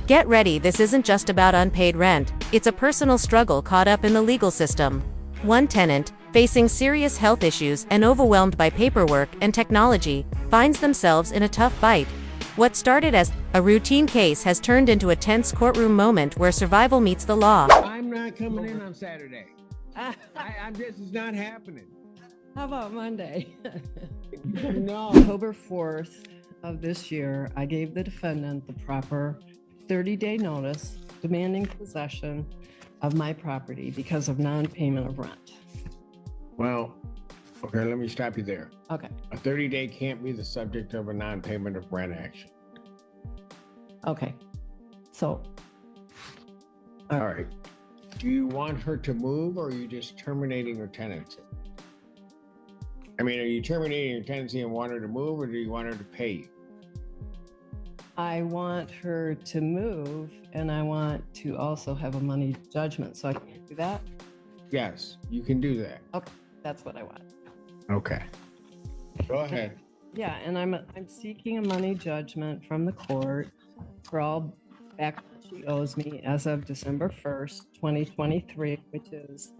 Get ready, this isn't just about unpaid rent, it's a personal struggle caught up in the legal system. One tenant, facing serious health issues and overwhelmed by paperwork and technology, finds themselves in a tough fight. What started as a routine case has turned into a tense courtroom moment where survival meets the law. I'm not coming in on Saturday. This is not happening. How about Monday? No. October 4th of this year, I gave the defendant the proper 30-day notice demanding possession of my property because of non-payment of rent. Well, okay, let me stop you there. Okay. A 30-day can't be the subject of a non-payment of rent action. Okay. So. All right. Do you want her to move, or are you just terminating her tenancy? I mean, are you terminating her tenancy and want her to move, or do you want her to pay you? I want her to move, and I want to also have a money judgment, so I can't do that? Yes, you can do that. Okay, that's what I want. Okay. Go ahead. Yeah, and I'm seeking a money judgment from the court for all back she owes me as of December 1st, 2023, which is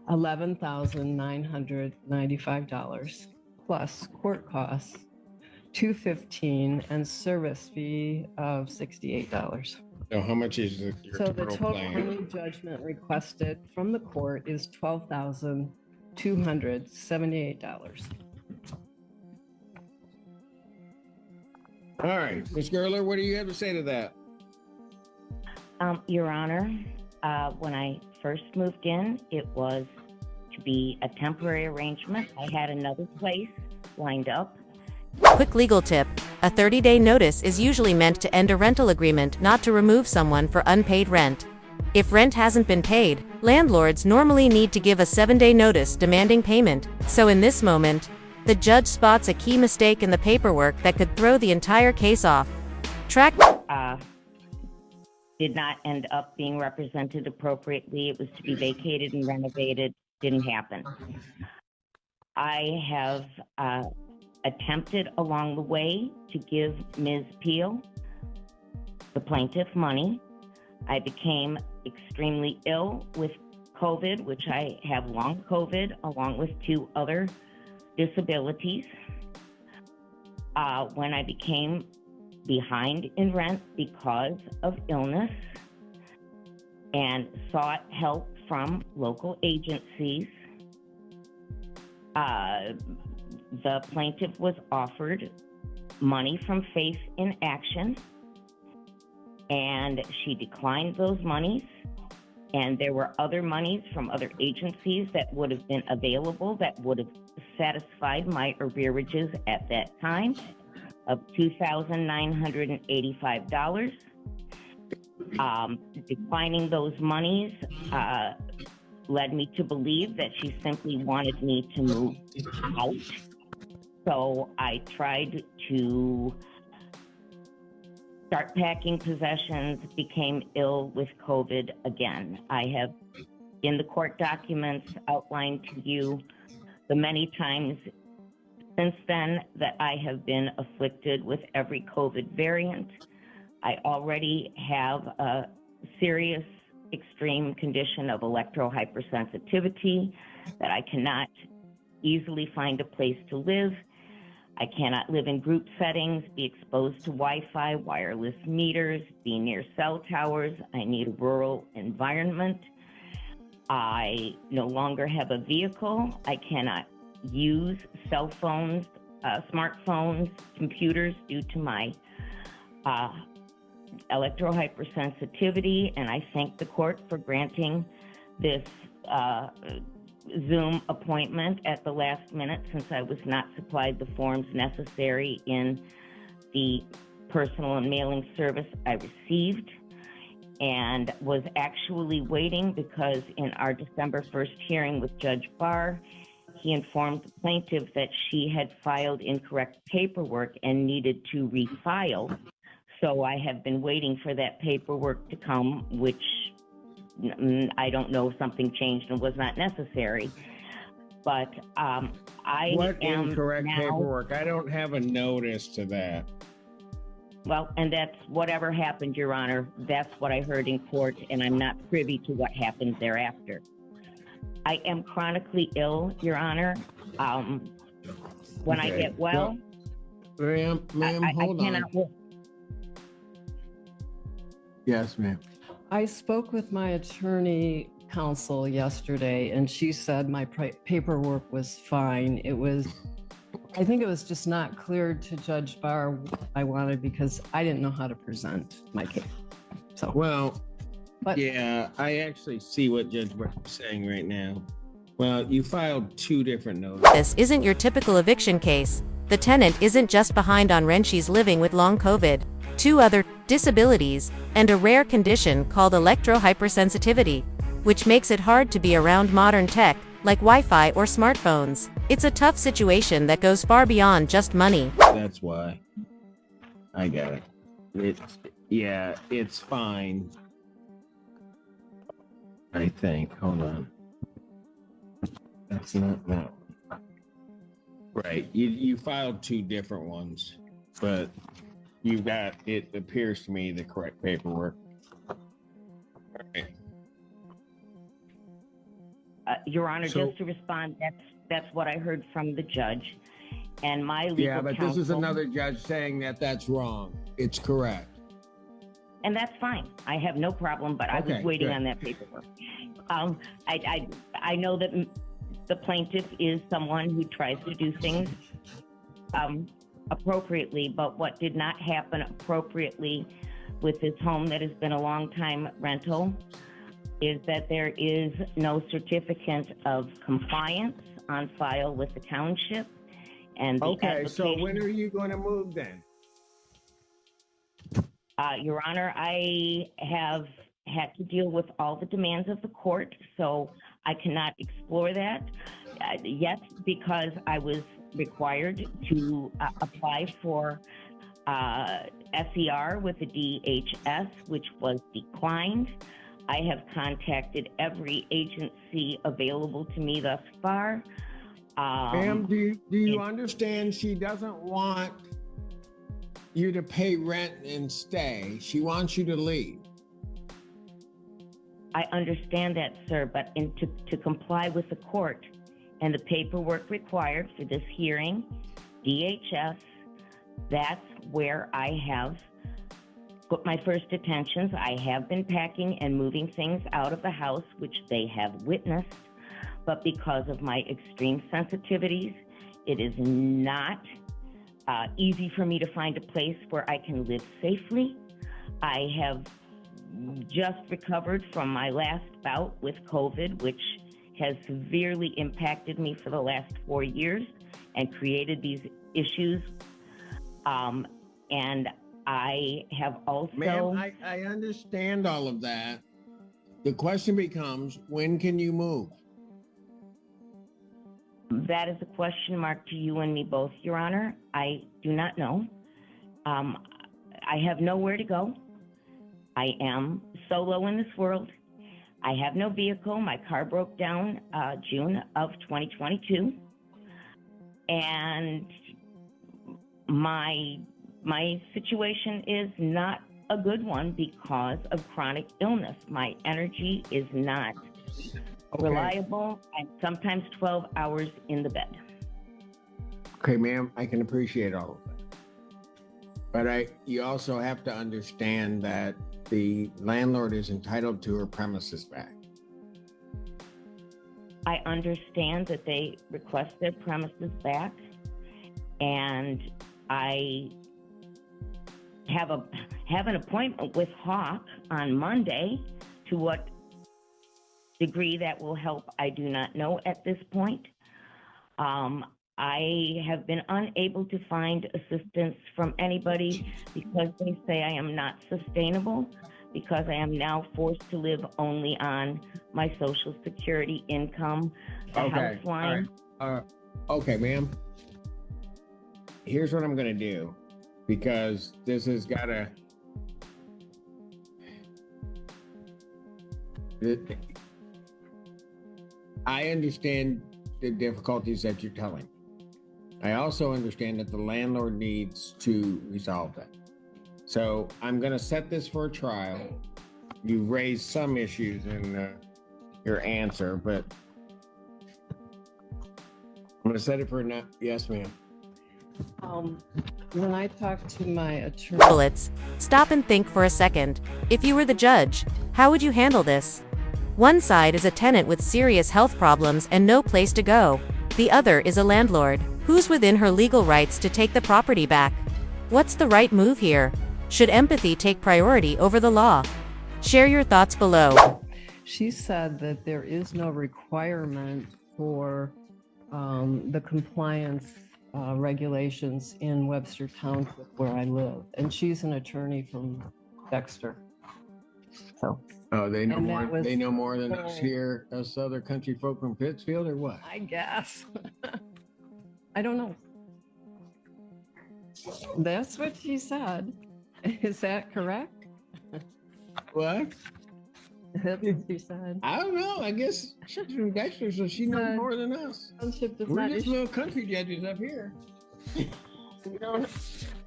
$11,995 plus court costs, $215, and service fee of $68. So how much is your So the total claim? money judgment requested from the court is $12,278. All right, Ms. Gerler, what do you have to say to that? Your Honor, when I first moved in, it was to be a temporary arrangement. I had another place lined up. Quick legal tip: a 30-day notice is usually meant to end a rental agreement, not to remove someone for unpaid rent. If rent hasn't been paid, landlords normally need to give a 7-day notice demanding payment. So in this moment, the judge spots a key mistake in the paperwork that could throw the entire case off. Did not end up being represented appropriately. It was to be vacated and renovated. Didn't happen. I have attempted along the way to give Ms. Peel, the plaintiff, money. I became extremely ill with COVID, which I have long COVID, along with 2 other disabilities. When I became behind in rent because of illness and sought help from local agencies, the plaintiff was offered money from Faith in Action, and she declined those monies. And there were other monies from other agencies that would have been available that would have satisfied my arrearages at that time of $2,985. Declining those monies led me to believe that she simply wanted me to move out. So I tried to start packing possessions, became ill with COVID again. I have, in the court documents, outlined to you the many times since then that I have been afflicted with every COVID variant. I already have a serious extreme condition of electrohypersensitivity that I cannot easily find a place to live. I cannot live in group settings, be exposed to Wi-Fi, wireless meters, be near cell towers. I need a rural environment. I no longer have a vehicle. I cannot use cell phones, smartphones, computers due to my electrohypersensitivity, and I thank the court for granting this Zoom appointment at the last minute, since I was not supplied the forms necessary in the personal and mailing service I received, and was actually waiting because in our December 1st hearing with Judge Barr, he informed the plaintiff that she had filed incorrect paperwork and needed to refile. So I have been waiting for that paperwork to come, which I don't know if something changed and was not necessary. But What incorrect paperwork? I don't have a notice to that. Well, and that's whatever happened, Your Honor. That's what I heard in court, and I'm not privy to what happened thereafter. I am chronically ill, Your Honor. When I Okay. get well, Ma'am, I hold on. cannot work. Yes, ma'am. I spoke with my attorney counsel yesterday, and she said my paperwork was fine. I think it was just not clear to Judge Barr what I wanted because I didn't know how to present my case. So, Well, but yeah, I actually see what Judge Barr is saying right now. Well, you filed 2 different notices. This isn't your typical eviction case. The tenant isn't just behind on rent, she's living with long COVID, 2 other disabilities, and a rare condition called electrohypersensitivity, which makes it hard to be around modern tech, like Wi-Fi or smartphones. It's a tough situation that goes far beyond just money. That's why. I got it. It's fine. I think. Hold on. That's not that one. Right. You filed 2 different ones, but you've got, it appears to me, the correct paperwork. All right. Your Honor, So- just to respond, that's what I heard from the judge, and my legal Yeah, but counsel. this is another judge saying that that's wrong. It's correct. And that's fine. I have no problem, but I Okay, was waiting good. on that paperwork. I know that the plaintiff is someone who tries to do things appropriately, but what did not happen appropriately with this home that has been a long time rental is that there is no certificate of compliance on file with the township. And the Okay, so application- when are you going to move then? Your Honor, I have had to deal with all the demands of the court, so I cannot explore that yet because I was required to apply for SER with the DHS, which was declined. I have contacted every agency available to me thus far. Ma'am, do you understand she doesn't want you to pay rent and stay? She wants you to leave. I understand that, sir, but to comply with the court and the paperwork required for this hearing, DHS, that's where I have put my first attentions. I have been packing and moving things out of the house, which they have witnessed, but because of my extreme sensitivities, it is not easy for me to find a place where I can live safely. I have just recovered from my last bout with COVID, which has severely impacted me for the last 4 years and created these issues. And I have also... Ma'am, I understand all of that. The question becomes, when can you move? That is a question mark to you and me both, Your Honor. I do not know. I have nowhere to go. I am solo in this world. I have no vehicle. My car broke down June of 2022. And my situation is not a good one because of chronic illness. My energy is not reliable. I'm sometimes 12 hours in the bed. Okay, ma'am, I can appreciate all of that. But you also have to understand that the landlord is entitled to her premises back. I understand that they request their premises back, and I have an appointment with Hawk on Monday. To what degree that will help, I do not know at this point. I have been unable to find assistance from anybody because they say I am not sustainable, because I am now forced to live only on my Social Security income, the house line. All right. Okay, ma'am. Here's what I'm going to do, because this has got to... I understand the difficulties that you're telling. I also understand that the landlord needs to resolve that. So I'm going to set this for a trial. You've raised some issues in your answer, but I'm going to set it for a yes, ma'am. When I talked to my attorney, Bullets. Stop and think for a second. If you were the judge, how would you handle this? One side is a tenant with serious health problems and no place to go. The other is a landlord, who's within her legal rights to take the property back. What's the right move here? Should empathy take priority over the law? Share your thoughts below. she said that there is no requirement for the compliance regulations in Webster Township where I live. And she's an attorney from Dexter. So Oh, they know And more. that was They know more than us full. here, us other country folk from Pittsfield, or what? I guess. I don't know. That's what she said. Is that correct? What? That's what she said. I don't know. I guess she's from Dexter, so she knows more than us. Township does We're not just issue. little country judges up here.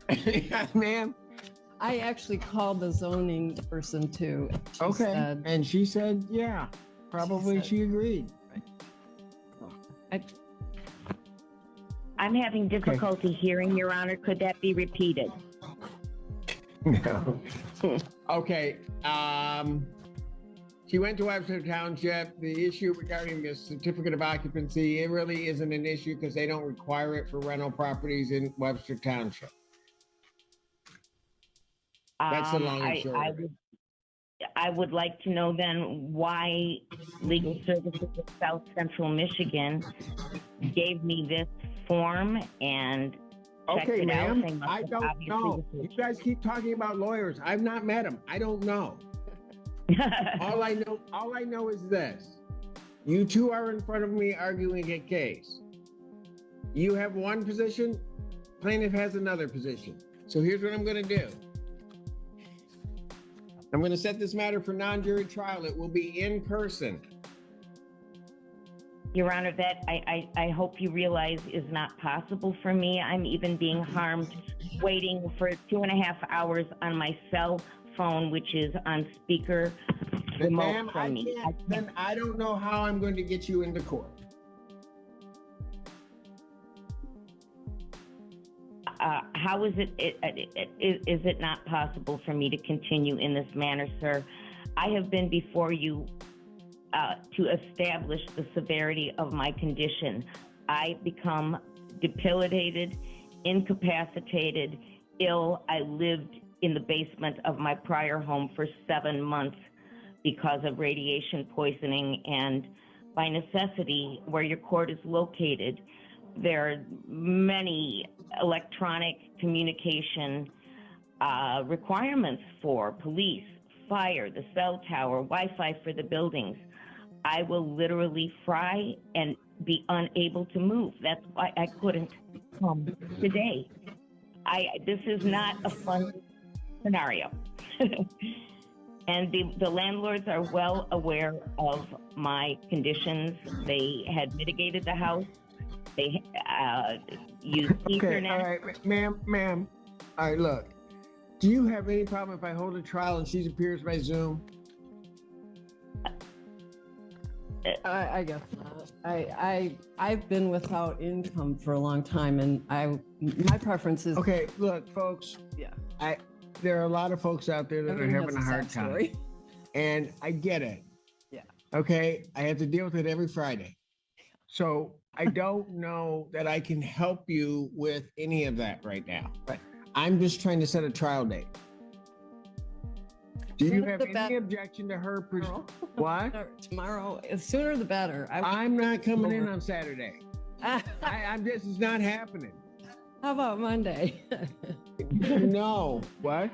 Yeah, ma'am. I actually called the zoning person too. She Okay. said- And she said, yeah, probably said- she agreed. I- I'm having difficulty hearing, Your Honor. Could that be repeated? No. Okay. She went to Webster Township. The issue regarding the certificate of occupancy, it really isn't an issue because they don't require it for rental properties in Webster Township. That's the long and short of it. I would like to know then why Legal Services of South Central Michigan gave me this form and checked Okay, it out. ma'am. They must I have don't obviously know. You guys keep talking about lawyers. I've not met them. I don't know. All I know is this. You two are in front of me arguing a case. You have one position, plaintiff has another position. So here's what I'm going to do. I'm going to set this matter for non-jury trial. It will be in person. Your Honor, that I hope you realize is not possible for me. I'm even being harmed waiting for 2.5 hours on my cell phone, which is on speaker remote Ma'am, from me. then I don't know how I'm going to get you into court. How is is it not possible for me to continue in this manner, sir? I have been before you to establish the severity of my condition. I become debilitated, incapacitated, ill. I lived in the basement of my prior home for 7 months because of radiation poisoning, and by necessity, where your court is located, there are many electronic communication requirements for police, fire, the cell tower, Wi-Fi for the buildings. I will literally fry and be unable to move. That's why I couldn't come today. This is not a fun scenario. And the landlords are well aware of my conditions. They had mitigated the house. They used Ethernet. All right, ma'am. All right, look. Do you have any problem if I hold a trial and she appears by Zoom? I guess not. I've been without income for a long time, and my preference is Okay, look, folks. Yeah. There are a lot of folks out there that are everyone having has a hard sad time, story. and I get it. Yeah. Okay, I have to deal with it every Friday, so I don't know that I can help you with any of that right now. Right. I'm just trying to set a trial date. Do you Sooner have the any better. objection to her? Tomorrow. What? Tomorrow, the sooner the better. I'm not coming in on Saturday. How I'm just, it's not happening. about Monday? No. What?